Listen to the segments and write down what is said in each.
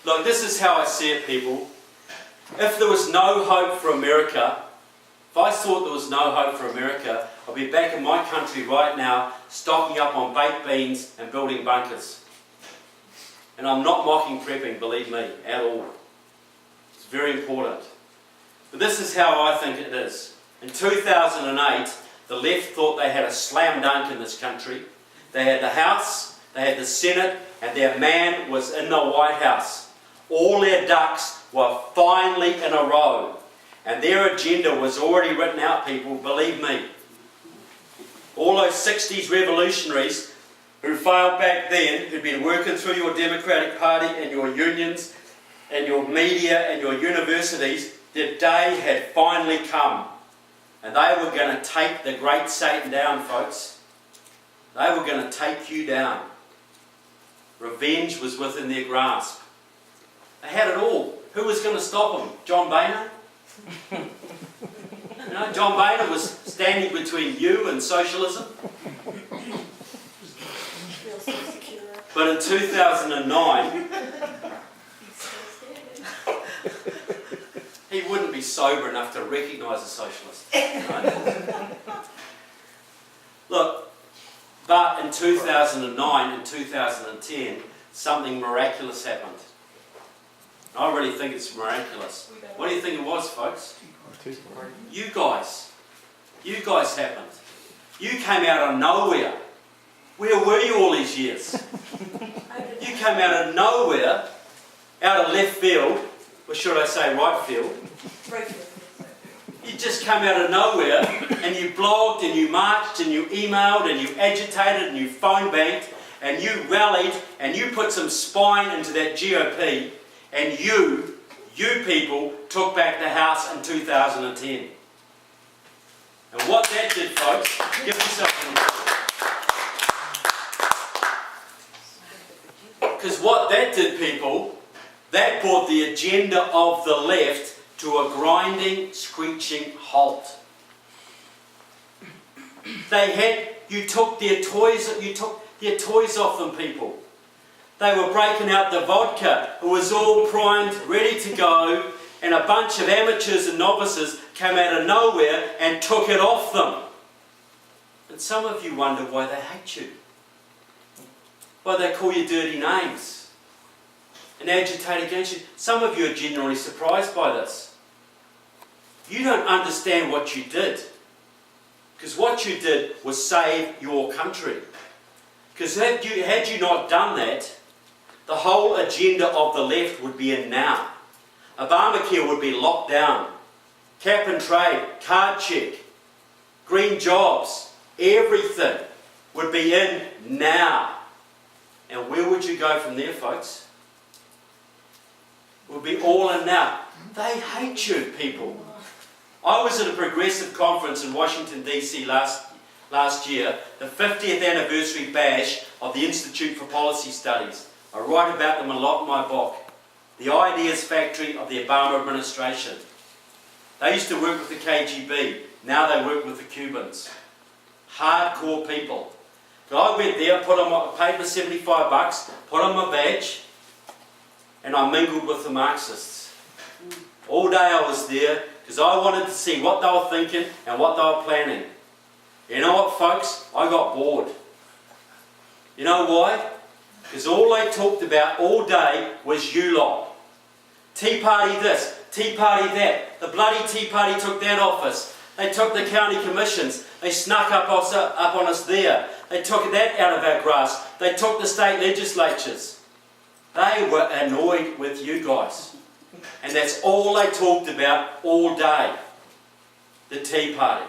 Look, this is how I see it, people. If there was no hope for America, if I thought there was no hope for America, I'd be back in my country right now, stocking up on baked beans and building bunkers. And I'm not mocking prepping, believe me, at all. It's very important. But this is how I think it is. In 2008, the left thought they had a slam dunk in this country. They had the House, they had the Senate, and their man was in the White House. All their ducks were finally in a row. And their agenda was already written out, people, believe me. All those 60s revolutionaries who failed back then, who'd been working through your Democratic Party and your unions and your media and your universities, their day had finally come. And they were going to take the great Satan down, folks. They were going to take you down. Revenge was within their grasp. They had it all. Who was going to stop them? John Boehner? You know, John Boehner was standing between you and socialism. But in 2009, he wouldn't be sober enough to recognise a socialist. Right? Look, but in 2009 and 2010, something miraculous happened. I really think it's miraculous. What do you think it was, folks? You guys. You guys happened. You came out of nowhere. Where were you all these years? You came out of nowhere, out of left field, or should I say right field? Right field. You just came out of nowhere and you blogged and you marched and you emailed and you agitated and you phone banked and you rallied and you put some spine into that GOP. And you people, took back the House in 2010. And what that did, folks, give yourself a because what that did, people, that brought the agenda of the left to a grinding, screeching halt. You took their toys off them, people. They were breaking out the vodka. It was all primed, ready to go, and a bunch of amateurs and novices came out of nowhere and took it off them. And some of you wonder why they hate you. Why they call you dirty names and agitate against you. Some of you are genuinely surprised by this. You don't understand what you did. Because what you did was save your country. Because had you not done that, the whole agenda of the left would be in now. Obamacare would be locked down. Cap and trade, card check, green jobs, everything would be in now. And where would you go from there, folks? It would be all in now. They hate you, people. I was at a progressive conference in Washington, D.C. last year, the 50th anniversary bash of the Institute for Policy Studies. I write about them a lot in my book. The Ideas Factory of the Obama administration. They used to work with the KGB. Now they work with the Cubans. Hardcore people. But I went there, paid my $75, put on my badge, and I mingled with the Marxists. All day I was there because I wanted to see what they were thinking and what they were planning. You know what, folks? I got bored. You know why? Because all they talked about all day was you lot. Tea Party this, Tea Party that. The bloody Tea Party took that office. They took the county commissions. They snuck up on us there. They took that out of our grasp. They took the state legislatures. They were annoyed with you guys. And that's all they talked about all day. The Tea Party.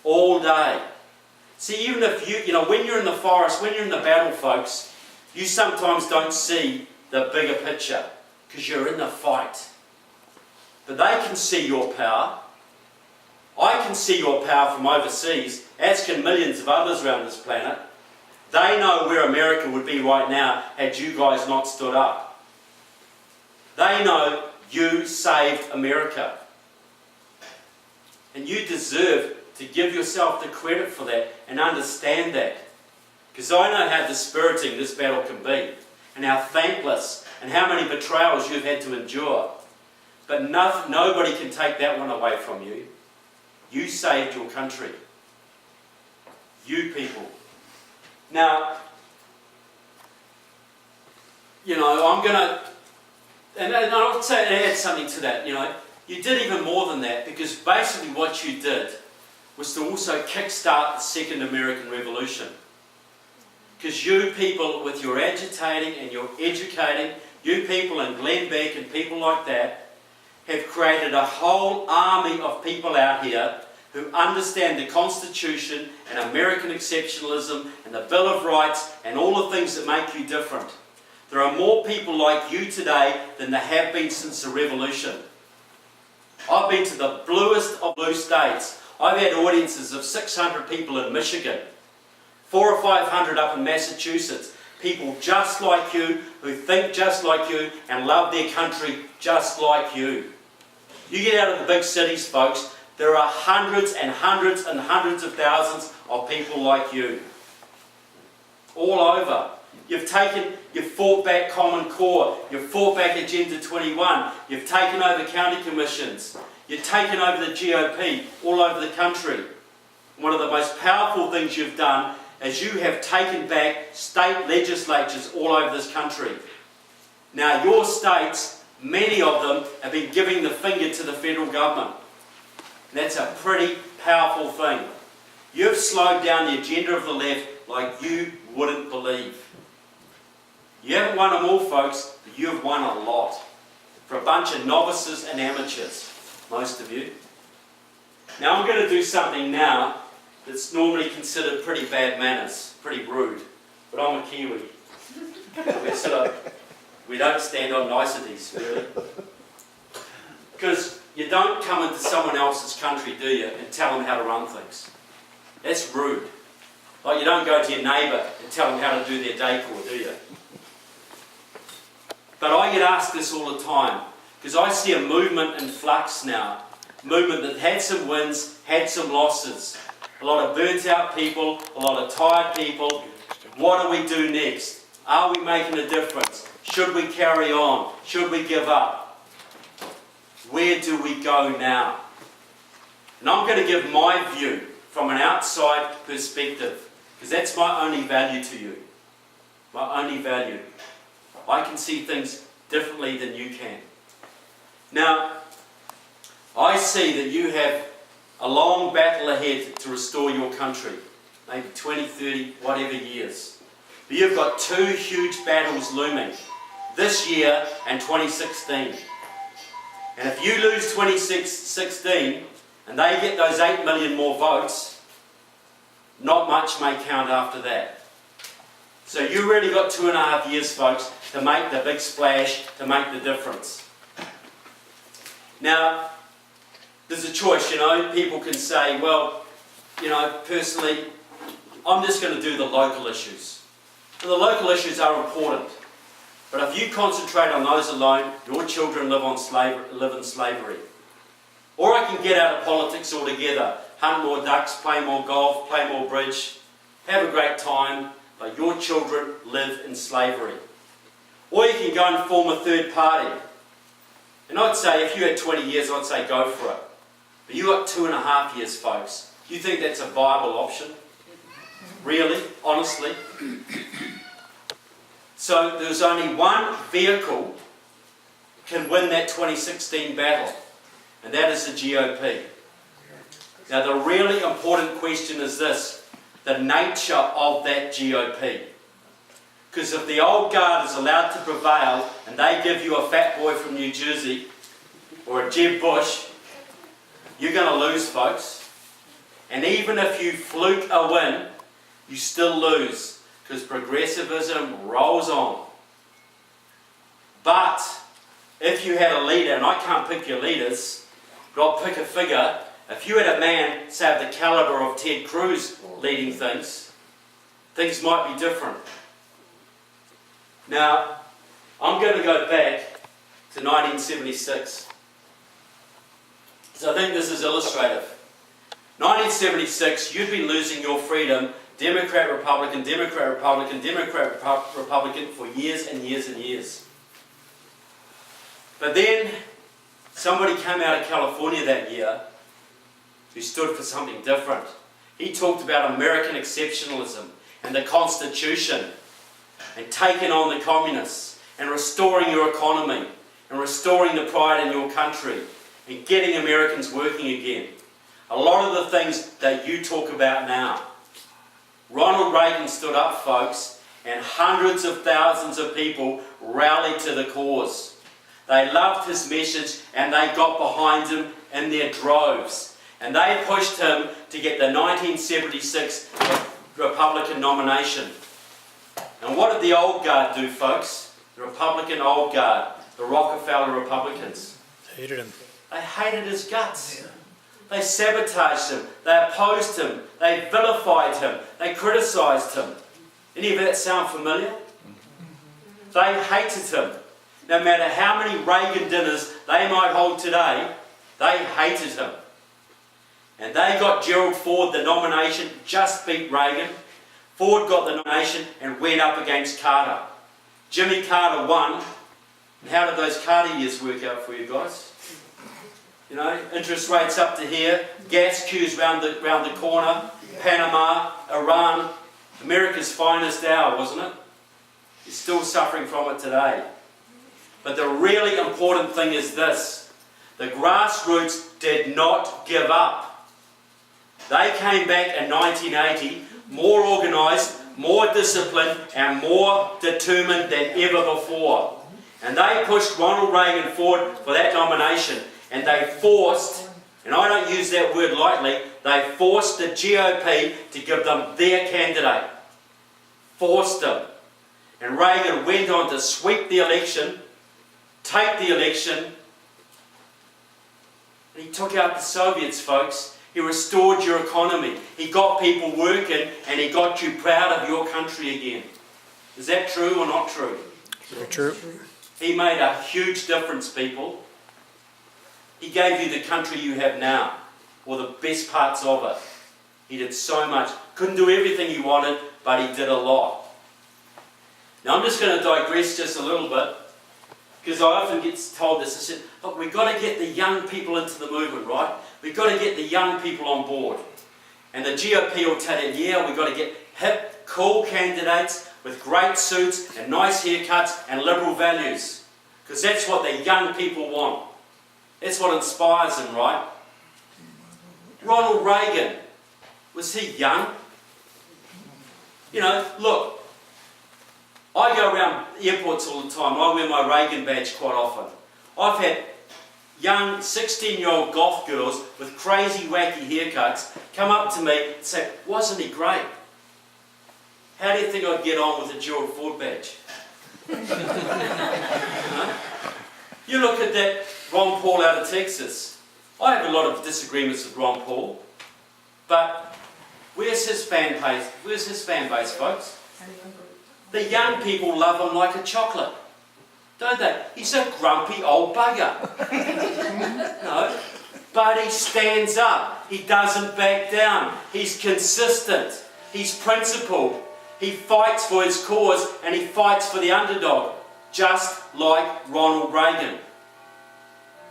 All day. See, even if when you're in the forest, when you're in the battle, folks, you sometimes don't see the bigger picture because you're in the fight. But they can see your power. I can see your power from overseas, as can millions of others around this planet. They know where America would be right now had you guys not stood up. They know you saved America. And you deserve to give yourself the credit for that and understand that. Because I know how dispiriting this battle can be. and how thankless and how many betrayals you've had to endure. But nobody can take that one away from you. You saved your country. You people. Now, I'm going to, and I would say add something to that, you did even more than that, because basically what you did was to also kickstart the Second American Revolution. Because you people, with your agitating and your educating, you people in Glenbeck and people like that, have created a whole army of people out here who understand the Constitution and American exceptionalism and the Bill of Rights and all the things that make you different. There are more people like you today than there have been since the Revolution. I've been to the bluest of blue states. I've had audiences of 600 people in Michigan, 400 or 500 up in Massachusetts. People just like you, who think just like you, and love their country just like you. You get out of the big cities, folks, there are hundreds and hundreds and hundreds of thousands of people like you. All over. You've fought back Common Core, you've fought back Agenda 21, you've taken over county commissions, you've taken over the GOP all over the country. One of the most powerful things you've done is you have taken back state legislatures all over this country. Now your states, many of them, have been giving the finger to the federal government. That's a pretty powerful thing. You've slowed down the agenda of the left like you wouldn't believe. You haven't won them all, folks, but you've won a lot. For a bunch of novices and amateurs, most of you. Now I'm going to do something now that's normally considered pretty bad manners, pretty rude. But I'm a Kiwi. We don't stand on niceties, really. Because you don't come into someone else's country, do you, and tell them how to run things. That's rude. Like you don't go to your neighbour and tell them how to do their decor, do you? But I get asked this all the time, because I see a movement in flux now. A movement that had some wins, had some losses. A lot of burnt out people, a lot of tired people. What do we do next? Are we making a difference? Should we carry on? Should we give up? Where do we go now? And I'm going to give my view from an outside perspective, because that's my only value to you. My only value. I can see things differently than you can. Now, I see that you have a long battle ahead to restore your country. Maybe 20, 30, whatever years. But you've got two huge battles looming. This year and 2016. And if you lose 2016 and they get those 8 million more votes, not much may count after that. So you really got 2.5 years, folks, to make the big splash, to make the difference. Now, there's a choice, people can say, well, personally, I'm just going to do the local issues. And the local issues are important. But if you concentrate on those alone, your children live in slavery. Or I can get out of politics altogether, hunt more ducks, play more golf, play more bridge, have a great time, but your children live in slavery. Or you can go and form a third party. And I'd say, if you had 20 years, I'd say go for it. But you got 2.5 years, folks. Do you think that's a viable option? Really? Honestly? So there's only one vehicle can win that 2016 battle, and that is the GOP. Now the really important question is this, the nature of that GOP. Because if the old guard is allowed to prevail and they give you a fat boy from New Jersey or a Jeb Bush, you're going to lose, folks. And even if you fluke a win, you still lose, because progressivism rolls on. But if you had a leader, and I can't pick your leaders, but I'll pick a figure. If you had a man, say of the calibre of Ted Cruz leading things might be different. Now, I'm going to go back to 1976. So I think this is illustrative. 1976, you'd been losing your freedom Democrat, Republican, Democrat, Republican, Democrat, Republican for years and years and years. But then somebody came out of California that year who stood for something different. He talked about American exceptionalism and the Constitution and taking on the communists and restoring your economy and restoring the pride in your country and getting Americans working again. A lot of the things that you talk about now. Ronald Reagan stood up, folks, and hundreds of thousands of people rallied to the cause. They loved his message and they got behind him in their droves. And they pushed him to get the 1976 Republican nomination. And what did the old guard do, folks? The Republican old guard, the Rockefeller Republicans. They hated him. They hated his guts. They sabotaged him. They opposed him. They vilified him. They criticised him. Any of that sound familiar? They hated him. No matter how many Reagan dinners they might hold today, they hated him. And they got Gerald Ford the nomination, just beat Reagan. Ford got the nomination and went up against Carter. Jimmy Carter won. And how did those Carter years work out for you guys? You know, interest rates up to here, gas queues round the corner, Panama, Iran, America's finest hour, wasn't it? You're still suffering from it today. But the really important thing is this. The grassroots did not give up. They came back in 1980 more organised, more disciplined and more determined than ever before. And they pushed Ronald Reagan forward for that nomination. And they forced, and I don't use that word lightly, they forced the GOP to give them their candidate. Forced them. And Reagan went on to sweep the election, take the election, and he took out the Soviets, folks. He restored your economy. He got people working, and he got you proud of your country again. Is that true or not true? Very true. He made a huge difference, people. He gave you the country you have now, or the best parts of it. He did so much. Couldn't do everything he wanted, but he did a lot. Now I'm just going to digress just a little bit, because I often get told this. I said, look, we've got to get the young people into the movement, right? We've got to get the young people on board. And the GOP will tell you, yeah, we've got to get hip, cool candidates with great suits and nice haircuts and liberal values. Because that's what the young people want. That's what inspires them, right? Ronald Reagan, was he young? You know, look, I go around airports all the time. I wear my Reagan badge quite often. I've had young 16-year-old goth girls with crazy, wacky haircuts come up to me and say, wasn't he great? How do you think I'd get on with a Gerald Ford badge? You know? You look at that Ron Paul out of Texas. I have a lot of disagreements with Ron Paul, but where's his fan base? Where's his fan base, folks? The young people love him like a chocolate, don't they? He's a grumpy old bugger. No, but he stands up. He doesn't back down. He's consistent. He's principled. He fights for his cause and he fights for the underdog. Just like Ronald Reagan.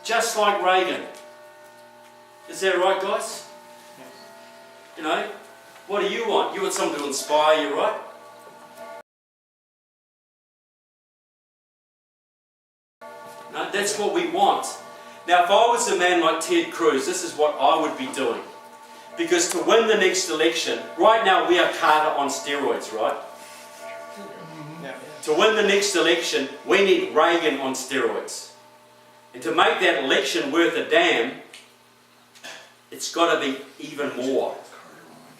Just like Reagan. Is that right, guys? You know, what do you want? You want someone to inspire you, right? No, that's what we want. Now, if I was a man like Ted Cruz, this is what I would be doing. Because to win the next election, right now we are Carter on steroids, right? To win the next election, we need Reagan on steroids. And to make that election worth a damn, it's got to be even more.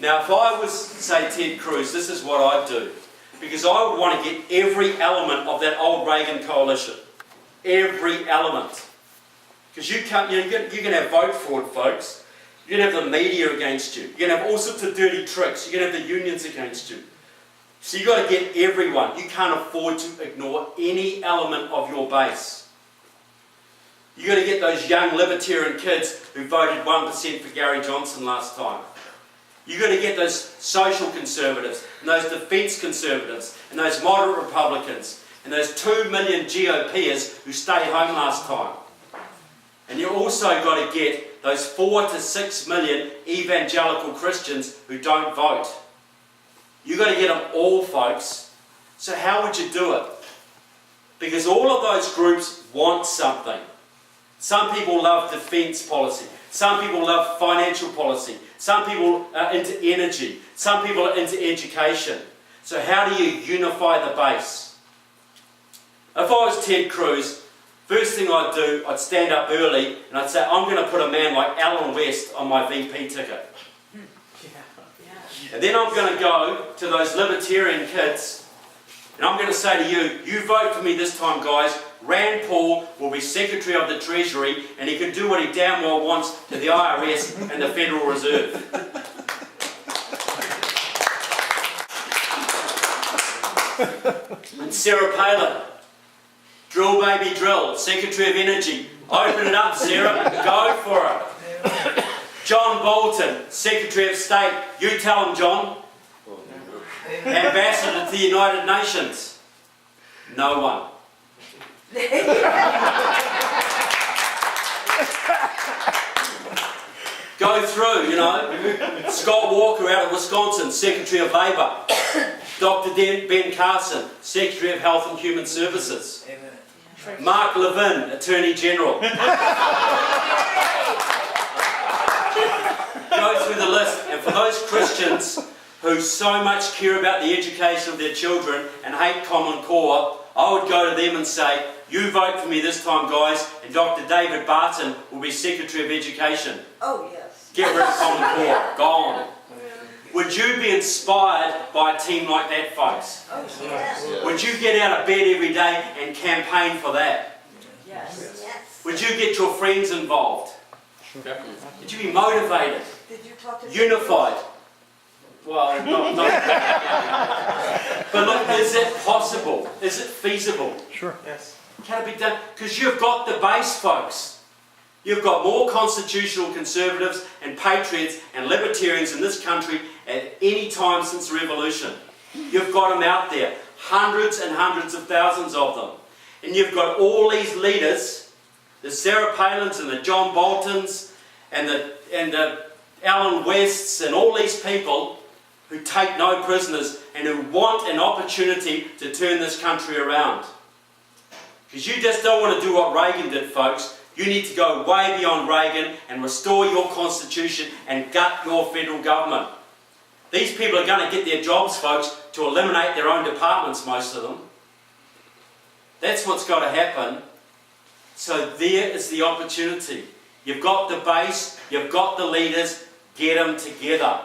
Now, if I was, say, Ted Cruz, this is what I'd do. Because I would want to get every element of that old Reagan coalition. Every element. Because you can't, you're going to have vote fraud, folks. You're going to have the media against you. You're going to have all sorts of dirty tricks. You're going to have the unions against you. So you've got to get everyone. You can't afford to ignore any element of your base. You've got to get those young libertarian kids who voted 1% for Gary Johnson last time. You've got to get those social conservatives, and those defence conservatives, and those moderate Republicans, and those 2 million GOPers who stayed home last time. And you've also got to get those 4 to 6 million evangelical Christians who don't vote. You've got to get them all, folks. So how would you do it? Because all of those groups want something. Some people love defence policy. Some people love financial policy. Some people are into energy. Some people are into education. So how do you unify the base? If I was Ted Cruz, first thing I'd do, I'd stand up early and I'd say, I'm going to put a man like Alan West on my VP ticket. And then I'm going to go to those libertarian kids and I'm going to say to you, you vote for me this time, guys. Rand Paul will be Secretary of the Treasury and he can do what he damn well wants to the IRS and the Federal Reserve. And Sarah Palin, drill baby drill, Secretary of Energy. Open it up, Sarah. Go for it. John Bolton, Secretary of State. You tell him, John. Ambassador to the United Nations. No one. Go through, you know. Scott Walker out of Wisconsin, Secretary of Labour. Dr. Ben Carson, Secretary of Health and Human Services. Mark Levin, Attorney General. Go through the list, and for those Christians who so much care about the education of their children and hate Common Core, I would go to them and say, you vote for me this time, guys, and Dr. David Barton will be Secretary of Education. Oh, yes. Get rid of Common Core. Gone. Would you be inspired by a team like that, folks? Oh, yes. Would you get out of bed every day and campaign for that? Yes. Yes. Would you get your friends involved? Would you be motivated? Did you talk to Unified? Well, not but look, is it possible? Is it feasible? Sure. Yes. Can it be done? Because you've got the base, folks. You've got more constitutional conservatives and patriots and libertarians in this country at any time since the revolution. You've got them out there, hundreds and hundreds of thousands of them. And you've got all these leaders, the Sarah Palins and the John Boltons and the Alan Wests and all these people who take no prisoners and who want an opportunity to turn this country around. Because you just don't want to do what Reagan did, folks. You need to go way beyond Reagan and restore your constitution and gut your federal government. These people are going to get their jobs, folks, to eliminate their own departments, most of them. That's what's got to happen. So there is the opportunity. You've got the base, you've got the leaders, get them together.